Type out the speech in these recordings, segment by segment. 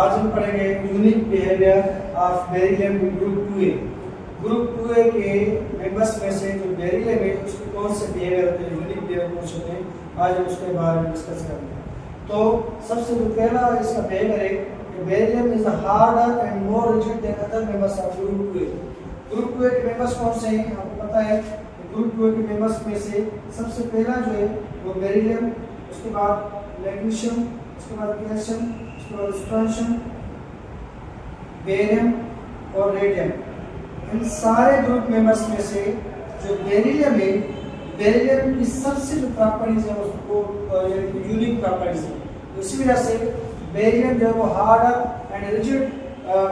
आज हम पढ़ेंगे unique behaviour of beryllium group 2A। Group 2A के मेंबर्स में से जो बेरिलियम है उसके कौन से बिहेवियर होते हैं, यूनिक बिहेवियर कौन से होते हैं, आज हम उसके बारे में डिस्कस करेंगे। तो सबसे पहला इसका बिहेवियर है कि beryllium is harder and more rigid than other members of group 2A। Group 2A के मेंबर्स कौन से हैं, आपको पता है। ग्रुप 2A के मेंबर्स में से सबसे पहला जो है वो बेरिलियम, उसके बाद मैग्नीशियम, उसके बाद कैल्शियम, उसके बाद स्ट्रोंशियम, बेरियम और रेडियम। इन सारे ग्रुप मेंबर्स में से जो बेरिलियम है, बेरिलियम की सबसे जो प्रॉपर्टीज है उसको यूनिक प्रॉपर्टीज है, इसी वजह से बेरिलियम जो है वो हार्डर एंड रिजिड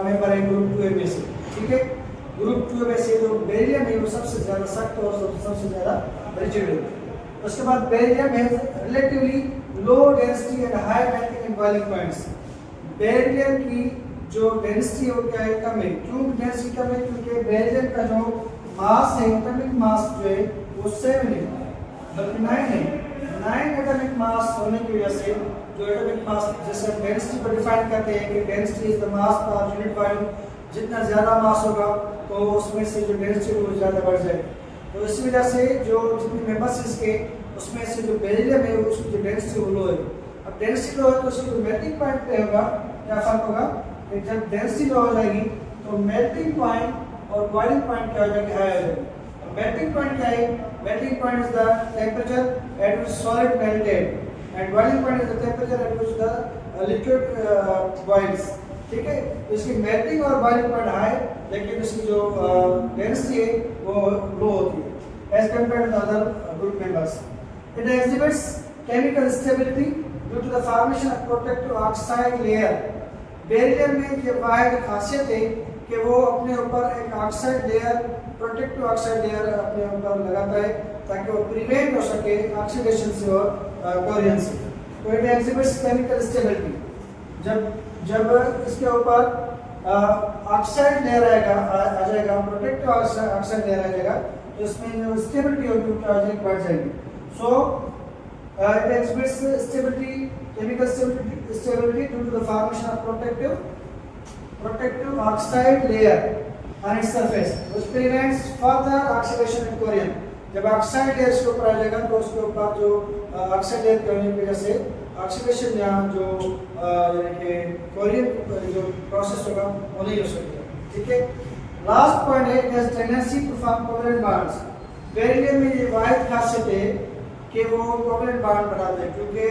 मेंबर है ग्रुप 2A में से। ठीक है, ग्रुप 2A में से जो बेरिलियम है वो सबसे ज्यादा सख्त और सबसे ज्यादा रिजिड है। उसके बाद बेरिलियम है relatively low density and high melting and boiling points. Beryllium की जो डेंसिटी है वो क्या है, कम है। क्यों डेंसिटी कम है? क्योंकि बेरिलियम का जो मास है, एटॉमिक मास जो है वो 7 है बल्कि 9 है। 9 एटॉमिक मास होने की वजह से जो एटॉमिक मास, जैसे डेंसिटी को डिफाइन करते हैं कि density is the mass per unit volume, जितना ज्यादा मास होगा तो उसमें से जो डेंसिटी वो ज्यादा बढ़ जाएगी। तो इसी वजह से जो जितने मेंबर्स इसके उसमें से जो बेरिलियम है उसकी जो डेंसिटी वो लो है। अब डेंसिटी लो है तो उसकी जो मेल्टिंग पॉइंट पे होगा क्या फर्क होगा कि जब डेंसिटी लो हो जाएगी तो मेल्टिंग पॉइंट और बॉइलिंग पॉइंट क्या हो जाएगी, हाई हो जाएगी। मेल्टिंग पॉइंट क्या है? Melting point is the temperature at which solid melted and boiling point is the temperature at which the liquid boils. ठीक है, तो इसकी मेल्टिंग और बॉइलिंग पॉइंट हाई, लेकिन इसकी जो डेंसिटी है वो लो होती है as compared to other group members. It exhibits chemical stability due to the formation of protective oxide layer. Beryllium में ये वाहिद खासियत है कि वो अपने ऊपर एक oxide layer, protective oxide layer अपने ऊपर लगाता है ताकि वो प्रिवेंट हो सके ऑक्सीडेशन से और कोरियन से। तो इट एग्जिबिट्स केमिकल स्टेबिलिटी। जब इसके ऊपर ऑक्साइड लेयर आ जाएगा, प्रोटेक्टिव ऑक्साइड लेयर आ जाएगा, तो इसमें जो स्टेबिलिटी होगी वो क्या हो जाएगी, बढ़ जाएगी। So it exhibits stability, chemical stability due to the formation of protective oxide layer on its surface, which prevents further oxidation and corrosion. जब ऑक्साइड लेयर इसके ऊपर आ जाएगा तो उसके ऊपर जो ऑक्साइड लेयर के होने की वजह से ऑक्सीडेशन या जो यानी कि कोरियन जो प्रोसेस होगा वो नहीं हो सकेगा। ठीक है, लास्ट पॉइंट है, it has tendency to form covalent bonds। Beryllium में ये वाहिद खासियत है कि वो कोवेलेंट बॉन्ड बनाते हैं, क्योंकि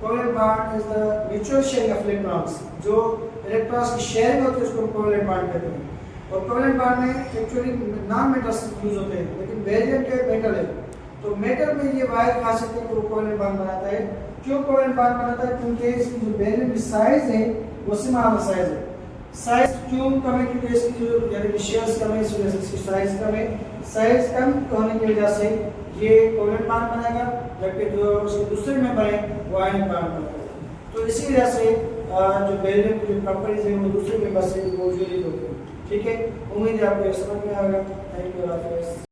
covalent bond is the mutual sharing of electrons. जो इलेक्ट्रॉन्स की शेयरिंग होती है उसको कोवेलेंट बॉन्ड कहते हैं। और कोवेलेंट बॉन्ड में एक्चुअली नॉन मेटल्स यूज होते हैं, लेकिन बेरिलियम के मेटल है, तो मेटल में ये वाहिद खासियत है कि वो कोवेलेंट बॉन्ड बनाता है। क्यों कोवेलेंट बॉन्ड बनाता है? क्योंकि इसकी जो बेरिलियम की साइज है वो सिमिलर साइज है। साइज क्यों कम है? क्योंकि इसकी जो यानी कि शेयर्स कम है, इस वजह से इसकी साइज कम है। साइज कम होने की वजह से ये कोवेलेंट बॉन्ड बनेगा, जबकि जो उसके दूसरे मेंबर है वो आयनिक बॉन्ड बनेगा। तो इसी वजह से जो बेरिलियम की प्रॉपर्टीज है वो दूसरे मेंबर से वो यूनिक होती है। ठीक है, उम्मीद है आपको समझ में आएगा। Thank you.